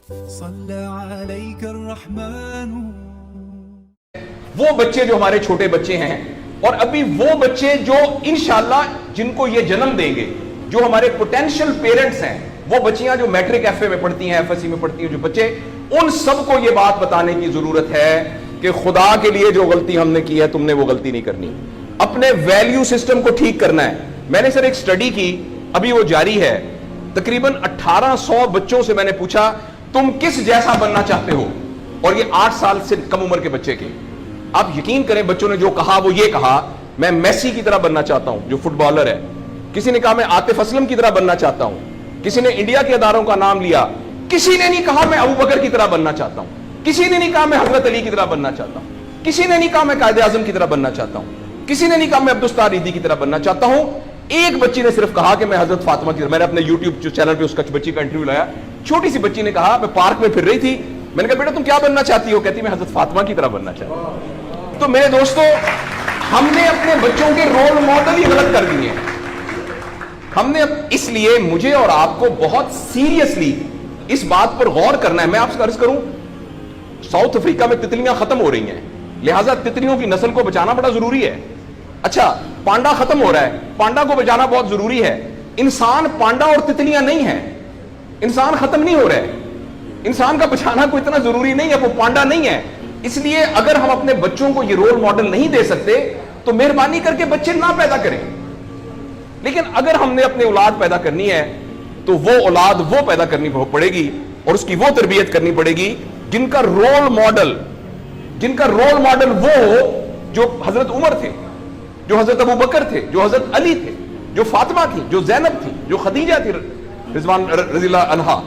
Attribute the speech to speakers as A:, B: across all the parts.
A: صلى عليك الرحمن.
B: وہ بچے جو ہمارے چھوٹے بچے ہیں اور ابھی وہ بچے جو انشاءاللہ جن کو یہ جنم دیں گے، جو ہمارے پوٹینشل پیرنٹس ہیں، وہ بچیاں جو میٹرک ایف اے میں پڑھتی ہیں، ایف ایس سی میں پڑھتی ہیں، جو بچے، ان سب کو یہ بات بتانے کی ضرورت ہے کہ خدا کے لیے جو غلطی ہم نے کی ہے تم نے وہ غلطی نہیں کرنی. اپنے ویلیو سسٹم کو ٹھیک کرنا ہے. میں نے سر ایک سٹڈی کی، ابھی وہ جاری ہے، تقریباً 1800 بچوں سے میں نے پوچھا تم کس جیسا بننا چاہتے ہو، اور یہ 8 سال سے کم عمر کے بچے کے. آپ یقین کریں بچوں نے جو کہا وہ یہ کہا میں میسی کی طرح بننا چاہتا ہوں جو فٹ بالر ہے. کسی نے کہا میں عاطف اسلم کی طرح بننا چاہتا ہوں. کسی نے انڈیا کے اداروں کا نام لیا. کسی نے نہیں کہا میں ابو بکر کی طرح بننا چاہتا ہوں. کسی نے نہیں کہا میں حضرت علی کی طرح بننا چاہتا ہوں. کسی نے نہیں کہا میں قائد اعظم کی طرح بننا چاہتا ہوں. کسی نے نہیں کہا میں عبدالستار ریدی کی طرح بننا چاہتا ہوں. ایک بچی نے صرف کہا کہ میں حضرت فاطمہ کی طرح. میں نے اپنے یوٹیوب چینل پہ اس بچی کا انٹرویو لایا. چھوٹی سی بچی نے کہا میں پارک میں پھر رہی تھی، میں نے کہا بیٹا تم کیا بننا چاہتی ہو؟ کہتی میں حضرت فاطمہ کی طرح بننا چاہتی ہوں. تو میرے دوستو، ہم نے اپنے بچوں کے رول ماڈل ہی غلط کر دیے. ہم نے اس لیے مجھے اور آپ کو بہت سیریسلی اس بات پر غور کرنا ہے. میں آپ سے عرض کروں، ساؤتھ افریقہ میں تتلیاں ختم ہو رہی ہیں، لہٰذا تتلیوں کی نسل کو بچانا بڑا ضروری ہے. اچھا، پانڈا ختم ہو رہا ہے، پانڈا کو بچانا بہت ضروری ہے. انسان پانڈا اور تتلیاں نہیں ہیں، انسان ختم نہیں ہو رہا ہے. انسان کا بچانا کوئی اتنا ضروری نہیں ہے، وہ پانڈا نہیں ہے. اس لیے اگر ہم اپنے بچوں کو یہ رول ماڈل نہیں دے سکتے تو مہربانی کر کے بچے نہ پیدا کریں. لیکن اگر ہم نے اپنی اولاد پیدا کرنی ہے تو وہ اولاد وہ پیدا کرنی پڑے گی اور اس کی وہ تربیت کرنی پڑے گی جن کا رول ماڈل وہ ہو جو حضرت عمر تھے، جو حضرت ابو بکر تھے، جو حضرت علی تھے، جو فاطمہ تھی، جو زینب تھی، جو خدیجہ تھی رضوان رضی اللہ عنہا.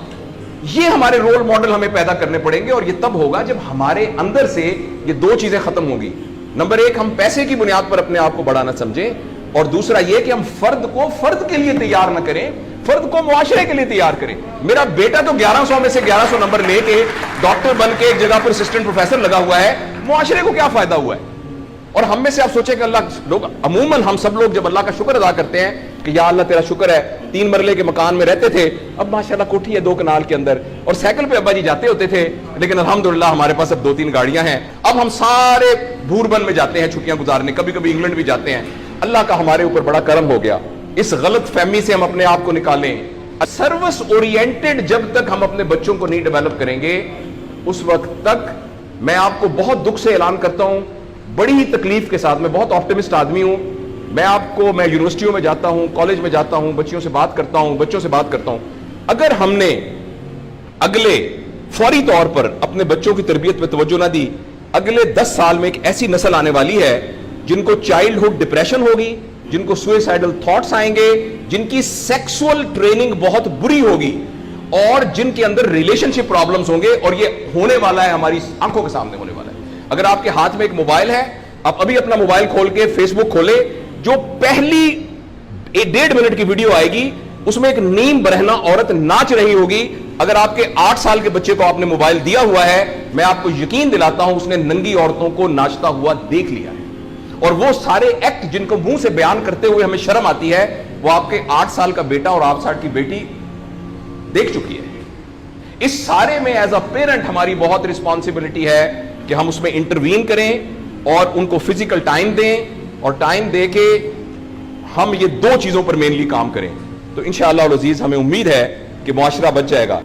B: یہ ہمارے رول ماڈل ہمیں پیدا کرنے پڑیں گے، اور یہ تب ہوگا جب ہمارے اندر سے یہ دو چیزیں ختم ہوگی. نمبر ایک، ہم پیسے کی بنیاد پر اپنے آپ کو بڑھانا سمجھیں، اور دوسرا یہ کہ ہم فرد کو فرد کے لیے تیار نہ کریں، فرد کو معاشرے کے لیے تیار کریں. میرا بیٹا تو 1100 میں سے 1100 نمبر لے کے ڈاکٹر بن کے ایک جگہ پر اسسٹنٹ پروفیسر لگا ہوا ہے، معاشرے کو کیا فائدہ ہوا ہے؟ اور ہم میں سے آپ سوچیں کہ عموماً ہم سب لوگ جب اللہ کا شکر ادا کرتے ہیں کہ یا اللہ تیرا شکر ہے 3 مرلے کے مکان میں رہتے تھے، اب ماشاءاللہ کوٹھی ہے 2 کنال کے اندر، اور سائیکل پہ ابا جی جاتے ہوتے تھے، لیکن الحمدللہ ہمارے پاس اب 2-3 گاڑیاں ہیں. اب ہم سارے بھوربن میں جاتے ہیں چھٹیاں گزارنے، کبھی کبھی انگلینڈ بھی جاتے ہیں. اللہ کا ہمارے اوپر بڑا کرم ہو گیا. اس غلط فہمی سے ہم اپنے آپ کو نکالیں. سروس اورینٹڈ جب تک ہم اپنے بچوں کو نہیں ڈیولپ کریں گے، اس وقت تک میں آپ کو بہت دکھ سے اعلان کرتا ہوں، بڑی ہی تکلیف کے ساتھ، میں بہت آپٹمسٹ آدمی ہوں. میں یونیورسٹیوں میں جاتا ہوں، کالج میں جاتا ہوں، بچوں سے بات کرتا ہوں. اگر ہم نے اگلے فوری طور پر اپنے بچوں کی تربیت پہ توجہ نہ دی، اگلے 10 سال میں ایک ایسی نسل آنے والی ہے جن کو چائلڈہڈ ڈپریشن ہوگی، جن کو سوئسائڈل تھاٹس آئیں گے، جن کی سیکسول ٹریننگ بہت بری ہوگی، اور جن کے اندر ریلیشن شپ پرابلمز ہوں گے. اور یہ ہونے والا ہے، ہماری آنکھوں کے سامنے ہونے والا ہے. اگر آپ کے ہاتھ میں ایک موبائل ہے، آپ ابھی اپنا موبائل کھول کے فیس بک کھولے، جو پہلی 1.5 منٹ کی ویڈیو آئے گی اس میں ایک نیم برہنہ عورت ناچ رہی ہوگی. اگر آپ کے 8 سال کے بچے کو آپ نے موبائل دیا ہوا ہے، میں آپ کو یقین دلاتا ہوں اس نے ننگی عورتوں کو ناچتا ہوا دیکھ لیا ہے. اور وہ سارے ایکٹ جن کو منہ سے بیان کرتے ہوئے ہمیں شرم آتی ہے، وہ آپ کے 8 سال کا بیٹا اور 8 سال کی بیٹی دیکھ چکی ہے. اس سارے میں ایز اے پیرنٹ ہماری بہت رسپانسبلٹی ہے کہ ہم اس میں انٹروین کریں اور ان کو فزیکل ٹائم دیں، اور ٹائم دے کے ہم یہ 2 چیزوں پر مینلی کام کریں. تو انشاءاللہ العزیز ہمیں امید ہے کہ معاشرہ بچ جائے گا.